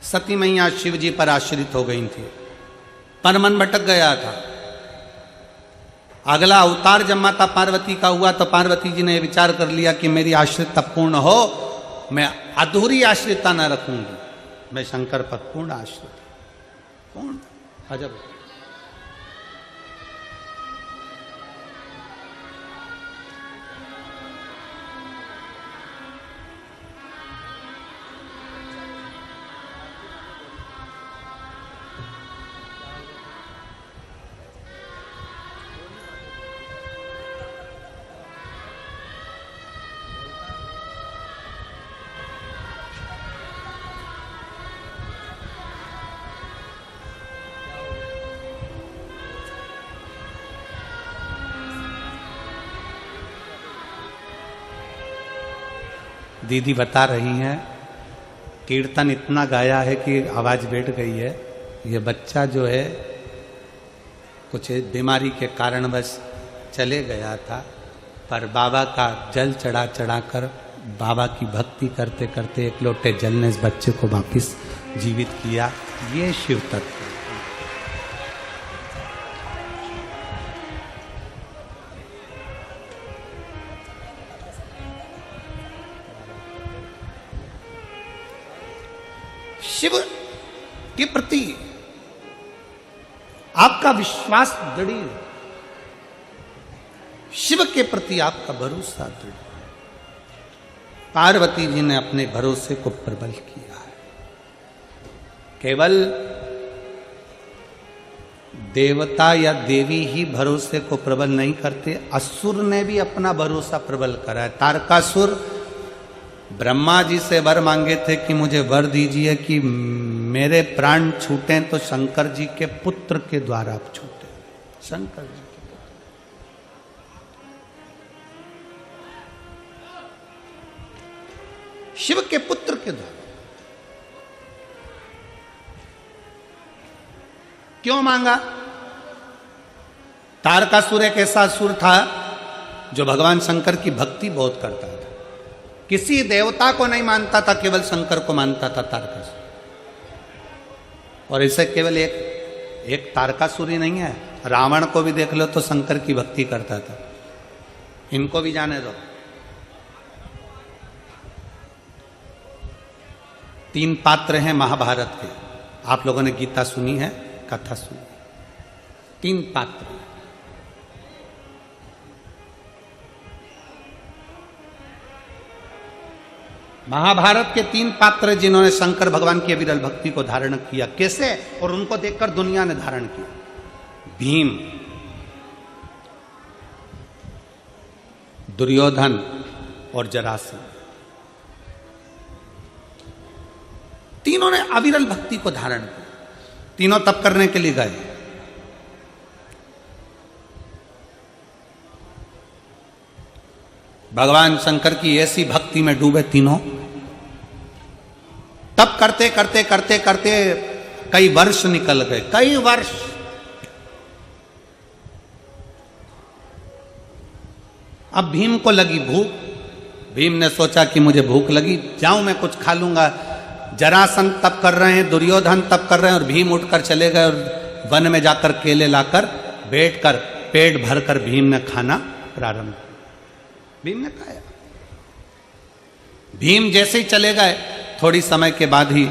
सती मैया शिव जी पर आश्रित हो गई थी, पर मन भटक गया था। अगला अवतार जब माता पार्वती का हुआ तो पार्वती जी ने विचार कर लिया कि मेरी आश्रितता पूर्ण हो, मैं अधूरी आश्रितता न रखूंगी, मैं शंकर पर पूर्ण आश्रित, पूर्ण। अजब। दीदी बता रही हैं कीर्तन इतना गाया है कि आवाज बैठ गई है। ये बच्चा जो है कुछ बीमारी के कारणवश चले गया था, पर बाबा का जल चढ़ा चढ़ाकर बाबा की भक्ति करते करते एक लोटे जल ने इस बच्चे को वापिस जीवित किया। ये शिव तत्व। शिव के प्रति आपका विश्वास दृढ़, शिव के प्रति आपका भरोसा दृढ़। पार्वती जी ने अपने भरोसे को प्रबल किया है। केवल देवता या देवी ही भरोसे को प्रबल नहीं करते, असुर ने भी अपना भरोसा प्रबल करा है। तारकासुर ब्रह्मा जी से वर मांगे थे कि मुझे वर दीजिए कि मेरे प्राण छूटे तो शंकर जी के पुत्र के द्वारा आप छूटे। शंकर जी के पुत्र, शिव के पुत्र के द्वारा। क्यों मांगा? तारकासुर एक ऐसा असुर था जो भगवान शंकर की भक्ति बहुत करता था, किसी देवता को नहीं मानता था, केवल शंकर को मानता था तारकासुर। और इसे केवल एक तारकासुर ही नहीं है, रावण को भी देख लो तो शंकर की भक्ति करता था। इनको भी जाने दो। 3 पात्र हैं महाभारत के। आप लोगों ने गीता सुनी है, कथा सुनी। 3 पात्र। महाभारत के 3 पात्र जिन्होंने शंकर भगवान की विरल भक्ति को धारण किया। कैसे? और उनको देखकर दुनिया ने धारण किया। भीम, दुर्योधन और जरासंध। तीनों ने अविरल भक्ति को धारण किया। तीनों तप करने के लिए गए। भगवान शंकर की ऐसी भक्ति में डूबे तीनों। तप करते करते करते करते कई वर्ष निकल गए, कई वर्ष। अब भीम को लगी भूख। भीम ने सोचा कि मुझे भूख लगी, जाऊं मैं कुछ खा लूंगा। जरासंध तप कर रहे हैं, दुर्योधन तप कर रहे हैं, और भीम उठकर चले गए और वन में जाकर केले लाकर बैठकर पेट भरकर भीम ने खाना प्रारंभ किया। भीम ने खाया। भीम जैसे ही चले गए, थोड़ी समय के बाद ही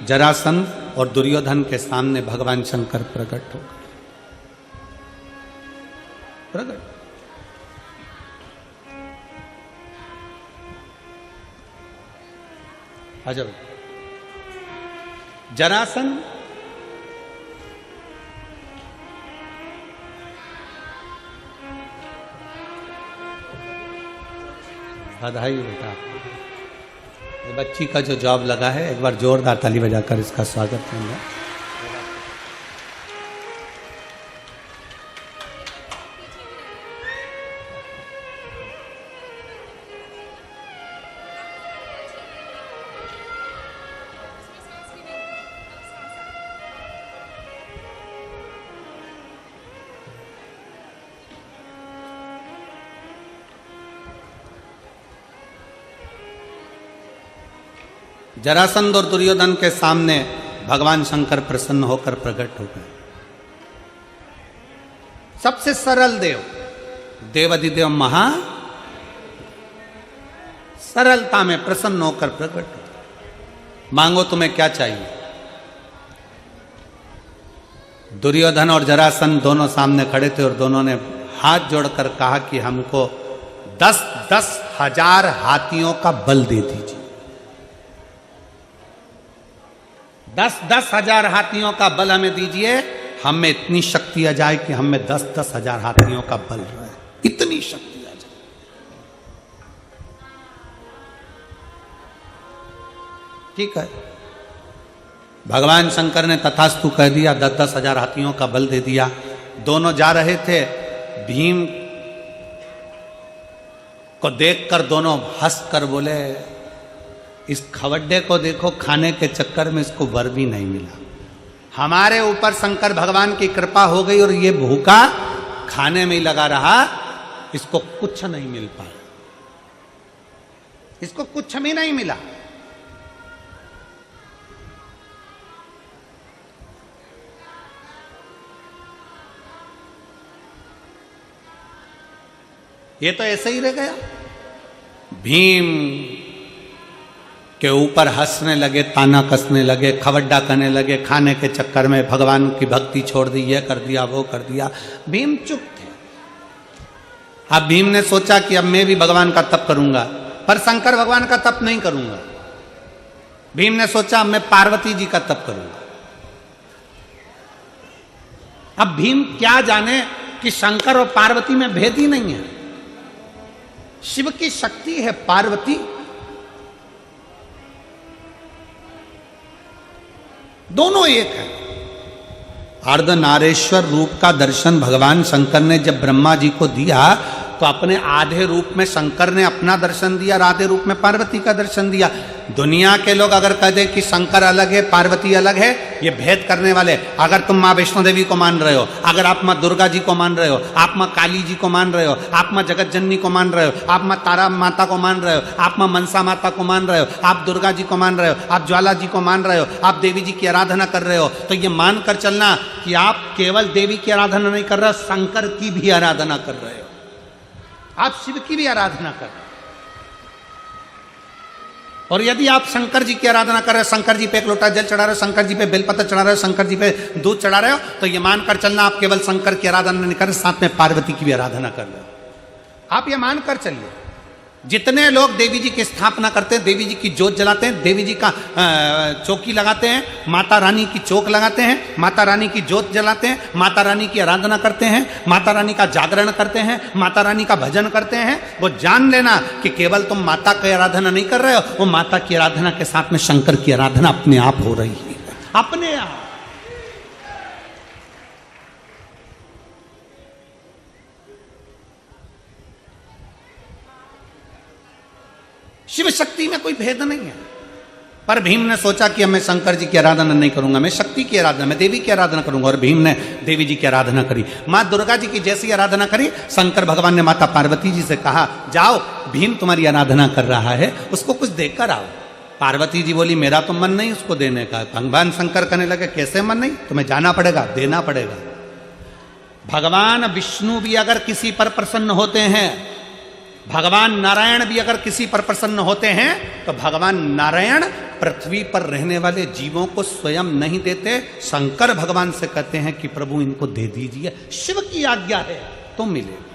जरासंध और दुर्योधन के सामने भगवान शंकर प्रकट हो गए। प्रकट। अजब। जरासंध बधाई बेटा, ये बच्ची का जो जॉब लगा है, एक बार जोरदार ताली बजाकर इसका स्वागत करूंगा। जरासंध और दुर्योधन के सामने भगवान शंकर प्रसन्न होकर प्रकट हो गए। सबसे सरल देव, देवाधिदेव महा सरलता में प्रसन्न होकर प्रकट हो। मांगो तुम्हें क्या चाहिए। दुर्योधन और जरासंध दोनों सामने खड़े थे और दोनों ने हाथ जोड़कर कहा कि हमको 10,000 हाथियों का बल दे दीजिए। 10,000 हाथियों का बल हमें दीजिए, हम में इतनी शक्ति आ जाए कि हम में 10,000 हाथियों का बल रहे, इतनी शक्ति आ जाए। ठीक है, भगवान शंकर ने तथास्तु कह दिया, 10,000 हाथियों का बल दे दिया। दोनों जा रहे थे, भीम को देखकर दोनों हंसकर बोले, इस खवड्डे को देखो, खाने के चक्कर में इसको वर भी नहीं मिला। हमारे ऊपर शंकर भगवान की कृपा हो गई और ये भूखा खाने में ही लगा रहा, इसको कुछ नहीं मिल पाया, इसको कुछ भी नहीं मिला। ये तो ऐसे ही रह गया। भीम के ऊपर हंसने लगे, ताना कसने लगे, खवड्डा करने लगे, खाने के चक्कर में भगवान की भक्ति छोड़ दी, ये कर दिया वो कर दिया। भीम चुप थे। अब भीम ने सोचा कि अब मैं भी भगवान का तप करूंगा, पर शंकर भगवान का तप नहीं करूंगा। भीम ने सोचा अब मैं पार्वती जी का तप करूंगा। अब भीम क्या जाने कि शंकर और पार्वती में भेद ही नहीं है। शिव की शक्ति है पार्वती, दोनों एक है। अर्धनारेश्वर रूप का दर्शन भगवान शंकर ने जब ब्रह्मा जी को दिया तो अपने आधे रूप में शंकर ने अपना दर्शन दिया और आधे रूप में पार्वती का दर्शन दिया। दुनिया के लोग अगर कह दे कि शंकर अलग है पार्वती अलग है, ये भेद करने वाले, अगर तुम माँ वैष्णो देवी को मान रहे हो, अगर आप माँ दुर्गा जी को मान रहे हो, आप माँ काली जी को मान रहे हो, आप माँ जगत जननी को मान रहे हो, आप माँ तारा माता को मान रहे हो, आप माँ मनसा माता को मान रहे हो, आप दुर्गा जी को मान रहे हो, आप ज्वाला जी को मान रहे हो, आप देवी जी की आराधना कर रहे हो, तो ये मान कर चलना कि आप केवल देवी की आराधना नहीं कर रहे हो, शंकर की भी आराधना कर रहे हो, आप शिव की भी आराधना कर रहे हो। और यदि आप शंकर जी की आराधना कर रहे हो, शंकर जी पे एक लोटा जल चढ़ा रहे हो, शंकर जी पे बेलपत्र चढ़ा रहे हो, शंकर जी पे दूध चढ़ा रहे हो, तो ये मानकर चलना आप केवल शंकर की आराधना नहीं कर रहे, साथ में पार्वती की भी आराधना कर रहे हो। आप ये मानकर चलिए। जितने लोग देवी जी की स्थापना करते हैं, देवी जी की जोत जलाते हैं, देवी जी का चौकी लगाते हैं, माता रानी की चौक लगाते हैं, माता रानी की जोत जलाते हैं, माता रानी की आराधना करते हैं, माता रानी का जागरण करते हैं, माता रानी का भजन करते हैं, वो जान लेना कि केवल तुम माता की आराधना नहीं कर रहे हो, वो माता की आराधना के साथ में शंकर की आराधना अपने आप हो रही है, अपने आप। शिव शक्ति में कोई भेद नहीं है। पर भीम ने सोचा कि मैं शंकर जी की आराधना नहीं करूंगा, मैं शक्ति की आराधना, मैं देवी की आराधना करूंगा। और भीम ने देवी जी की आराधना करी, माँ दुर्गा जी की जैसी आराधना करी। शंकर भगवान ने माता पार्वती जी से कहा, जाओ भीम तुम्हारी आराधना कर रहा है, उसको कुछ देकर आओ। पार्वती जी बोली, मेरा तो मन नहीं उसको देने का। भगवान शंकर कहने लगे, कैसे मन नहीं, तुम्हें जाना पड़ेगा, देना पड़ेगा। भगवान विष्णु भी अगर किसी पर प्रसन्न होते हैं, भगवान नारायण भी अगर किसी पर प्रसन्न होते हैं, तो भगवान नारायण पृथ्वी पर रहने वाले जीवों को स्वयं नहीं देते, शंकर भगवान से कहते हैं कि प्रभु इनको दे दीजिए, शिव की आज्ञा है तो मिलेगा।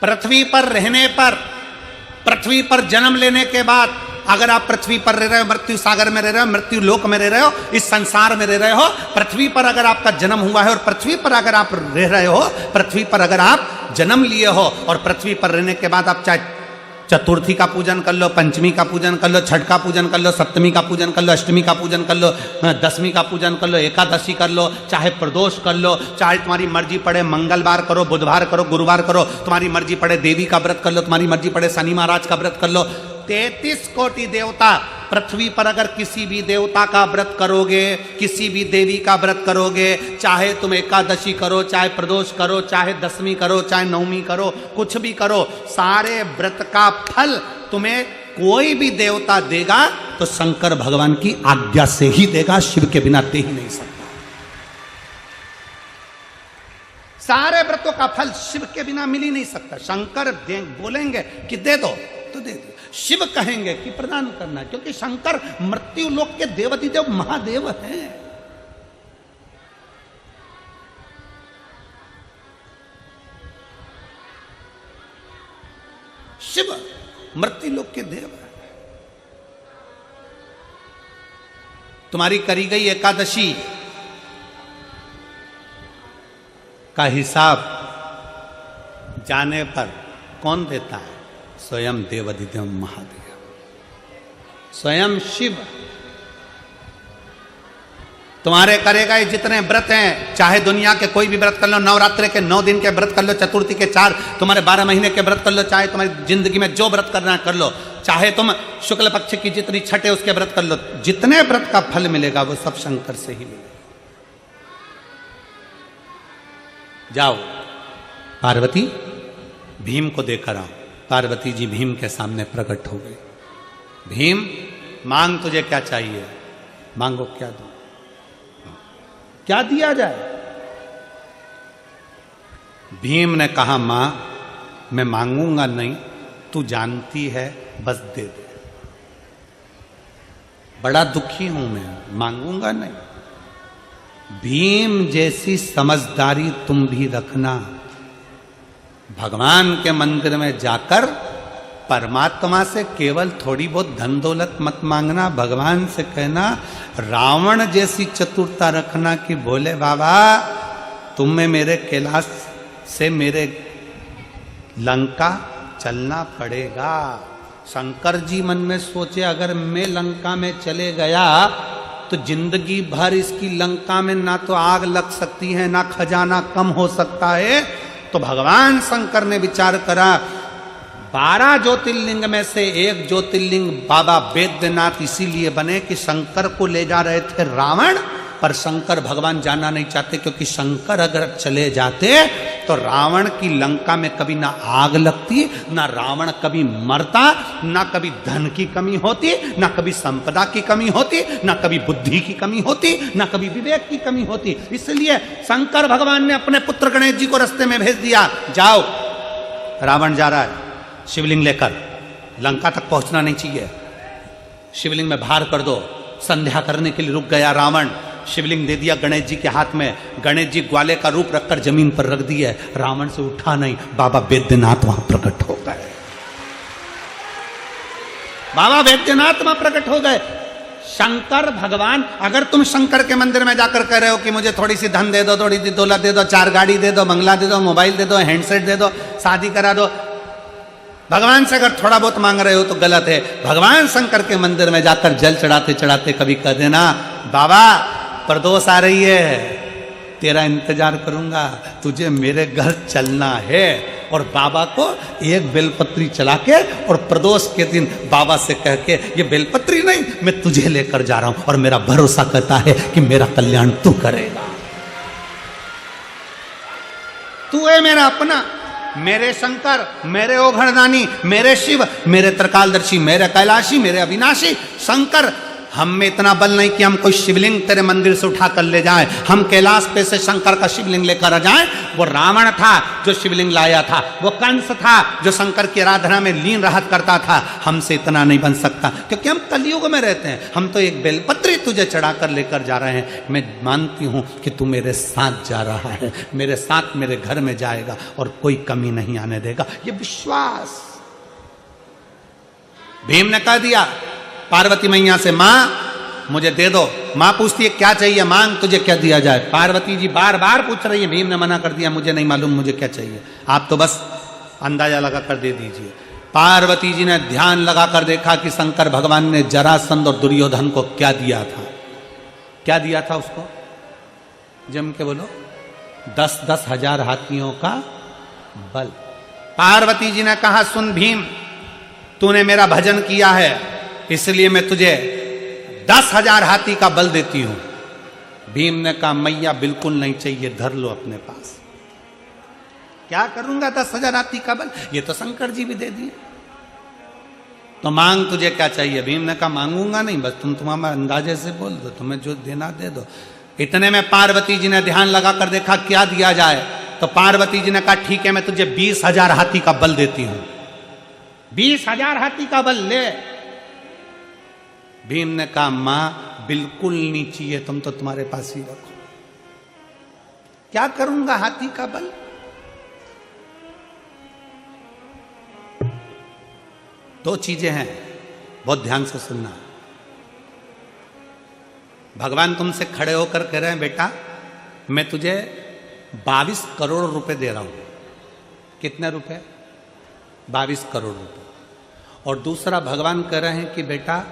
पृथ्वी पर रहने पर, पृथ्वी पर जन्म लेने के बाद, अगर आप पृथ्वी पर रह रहे हो, मृत्यु सागर में रह रहे हो, मृत्यु लोक में रह रहे हो, इस संसार में रह रहे हो, पृथ्वी पर अगर आपका जन्म हुआ है और पृथ्वी पर अगर आप रह रहे हो, पृथ्वी पर अगर आप जन्म लिए हो और पृथ्वी पर रहने के बाद आप चाहे चतुर्थी का पूजन कर लो, पंचमी का पूजन कर लो, छठ का पूजन कर लो, सप्तमी का पूजन कर लो, अष्टमी का पूजन कर लो, दसवीं का पूजन कर लो, एकादशी कर लो, चाहे प्रदोष कर लो, चाहे तुम्हारी मर्जी पड़े मंगलवार करो, बुधवार करो, गुरुवार करो, तुम्हारी मर्जी पड़े देवी का व्रत कर लो, तुम्हारी मर्जी पड़े शनि महाराज का व्रत कर लो। 33 कोटि देवता पृथ्वी पर अगर किसी भी देवता का व्रत करोगे, किसी भी देवी का व्रत करोगे, चाहे तुम एकादशी करो, चाहे प्रदोष करो, चाहे दशमी करो, चाहे नवमी करो, कुछ भी करो, सारे व्रत का फल तुम्हें कोई भी देवता देगा तो शंकर भगवान की आज्ञा से ही देगा, शिव के बिना दे ही नहीं सकता। सारे व्रतों का फल शिव के बिना मिल ही नहीं सकता। शंकर बोलेंगे कि दे दो तो दे दो, शिव कहेंगे कि प्रदान करना, क्योंकि शंकर मृत्यु लोक के देवाधिदेव महादेव हैं। शिव मृत्यु लोक के देव है। तुम्हारी करी गई एकादशी का हिसाब जाने पर कौन देता है? स्वयं देवाधिदेव महादेव, स्वयं शिव। तुम्हारे करेगा ये जितने व्रत हैं, चाहे दुनिया के कोई भी व्रत कर लो, नवरात्रि के 9 दिन के व्रत कर लो, चतुर्थी के 4, तुम्हारे 12 महीने के व्रत कर लो, चाहे तुम्हारी जिंदगी में जो व्रत करना कर लो, चाहे तुम शुक्ल पक्ष की जितनी छठे उसके व्रत कर लो, जितने व्रत का फल मिलेगा वो सब शंकर से ही मिलेगा। जाओ पार्वती, भीम को देकर आओ। पार्वती जी भीम के सामने प्रकट हो गई। भीम, मांग तुझे क्या चाहिए? मांगो, क्या दो, क्या दिया जाए? भीम ने कहा, मां मैं मांगूंगा नहीं, तू जानती है, बस दे दे। बड़ा दुखी हूं मैं, मांगूंगा नहीं। भीम जैसी समझदारी तुम भी रखना। भगवान के मंदिर में जाकर परमात्मा से केवल थोड़ी बहुत धन दौलत मत मांगना, भगवान से कहना रावण जैसी चतुरता रखना कि बोले बाबा तुम्हें मेरे कैलाश से मेरे लंका चलना पड़ेगा। शंकर जी मन में सोचे अगर मैं लंका में चले गया तो जिंदगी भर इसकी लंका में ना तो आग लग सकती है, ना खजाना कम हो सकता है। तो भगवान शंकर ने विचार करा, 12 ज्योतिर्लिंग में से एक ज्योतिर्लिंग बाबा वैद्यनाथ इसीलिए बने कि शंकर को ले जा रहे थे रावण, पर शंकर भगवान जाना नहीं चाहते, क्योंकि शंकर अगर चले जाते तो रावण की लंका में कभी ना आग लगती, ना रावण कभी मरता, ना कभी धन की कमी होती, ना कभी संपदा की कमी होती, ना कभी बुद्धि की कमी होती, ना कभी विवेक की कमी होती। इसलिए शंकर भगवान ने अपने पुत्र गणेश जी को रास्ते में भेज दिया, जाओ रावण जा रहा है शिवलिंग लेकर, लंका तक पहुंचना नहीं चाहिए, शिवलिंग में भार कर दो। संध्या करने के लिए रुक गया रावण, शिवलिंग दे दिया गणेश जी के हाथ में, गणेश जी ग्वाले का रूप रखकर जमीन पर रख दिए, रावण से उठा नहीं, बाबा वैद्यनाथ वहां प्रकट हो गए। बाबा वैद्यनाथ वहां प्रकट हो गए। शंकर भगवान, अगर तुम शंकर के मंदिर में जाकर कह रहे हो कि मुझे थोड़ी सी धन दे दो, थोड़ी सी दौलत दे दो, 4 गाड़ी दे दो, बंगला दे दो, मोबाइल दे दो, हैंडसेट दे दो, शादी करा दो, भगवान से अगर थोड़ा बहुत मांग रहे हो तो गलत है। भगवान शंकर के मंदिर में जाकर जल चढ़ाते चढ़ाते कभी कह देना, बाबा प्रदोष आ रही है, तेरा इंतजार करूंगा, तुझे मेरे घर चलना है। और बाबा को एक बेलपत्री चला के और प्रदोष के दिन बाबा से कह के, ये बेलपत्री नहीं, मैं तुझे लेकर जा रहा हूं और मेरा भरोसा कहता है कि मेरा कल्याण तू करेगा, तू है मेरा अपना, मेरे शंकर, मेरे ओघड़दानी, मेरे शिव, मेरे त्रिकालदर्शी, मेरे कैलाशी, मेरे अविनाशी। शंकर, हम में इतना बल नहीं कि हम कोई शिवलिंग तेरे मंदिर से उठा कर ले जाए, हम कैलाश पे से शंकर का शिवलिंग लेकर आ जाए। वो रावण था जो शिवलिंग लाया था, वो कंस था जो शंकर की आराधना में लीन रहत करता था, हमसे इतना नहीं बन सकता, क्योंकि हम कलयुग में रहते हैं। हम तो एक बेलपत्री तुझे चढ़ा कर लेकर जा रहे हैं, मैं मानती हूं कि तू मेरे साथ जा रहा है, मेरे साथ मेरे घर में जाएगा और कोई कमी नहीं आने देगा, ये विश्वास। भीम ने कह दिया पार्वती मैया से, मां मुझे दे दो। मां पूछती है क्या चाहिए, मांग तुझे क्या दिया जाए। पार्वती जी बार बार पूछ रही है, भीम ने मना कर दिया, मुझे नहीं मालूम मुझे क्या चाहिए, आप तो बस अंदाजा लगा कर दे दीजिए। पार्वती जी ने ध्यान लगाकर देखा कि शंकर भगवान ने जरासंध और दुर्योधन को क्या दिया था। क्या दिया था उसको, जम के बोलो, 10-10 हजार हाथियों का बल। पार्वती जी ने कहा, सुन भीम, तूने मेरा भजन किया है, इसलिए मैं तुझे 10,000 हाथी का बल देती हूं। भीम ने कहा मैया बिल्कुल नहीं चाहिए, धर लो अपने पास। क्या करूंगा 10,000 हाथी का बल, ये तो शंकर जी भी दे दिए। तो मांग तुझे क्या चाहिए? भीम ने कहा मांगूंगा नहीं, बस तुम तुम्हारा अंदाजे से बोल दो, तुम्हें जो देना दे दो। इतने में पार्वती जी ने ध्यान लगाकर देखा क्या दिया जाए, तो पार्वती जी ने कहा ठीक है मैं तुझे 20,000 हाथी का बल देती हूं। 20,000 हाथी का बल ले। भीम ने कहा मां बिल्कुल नहीं चाहिए, तुम तो तुम्हारे पास ही रखो। क्या करूंगा हाथी का बल? दो चीजें हैं, बहुत ध्यान से सुनना। भगवान तुमसे खड़े होकर कह रहे हैं बेटा मैं तुझे 22 करोड़ रुपए दे रहा हूं। कितने रुपए? 22 करोड़ रुपए। और दूसरा भगवान कह रहे हैं कि बेटा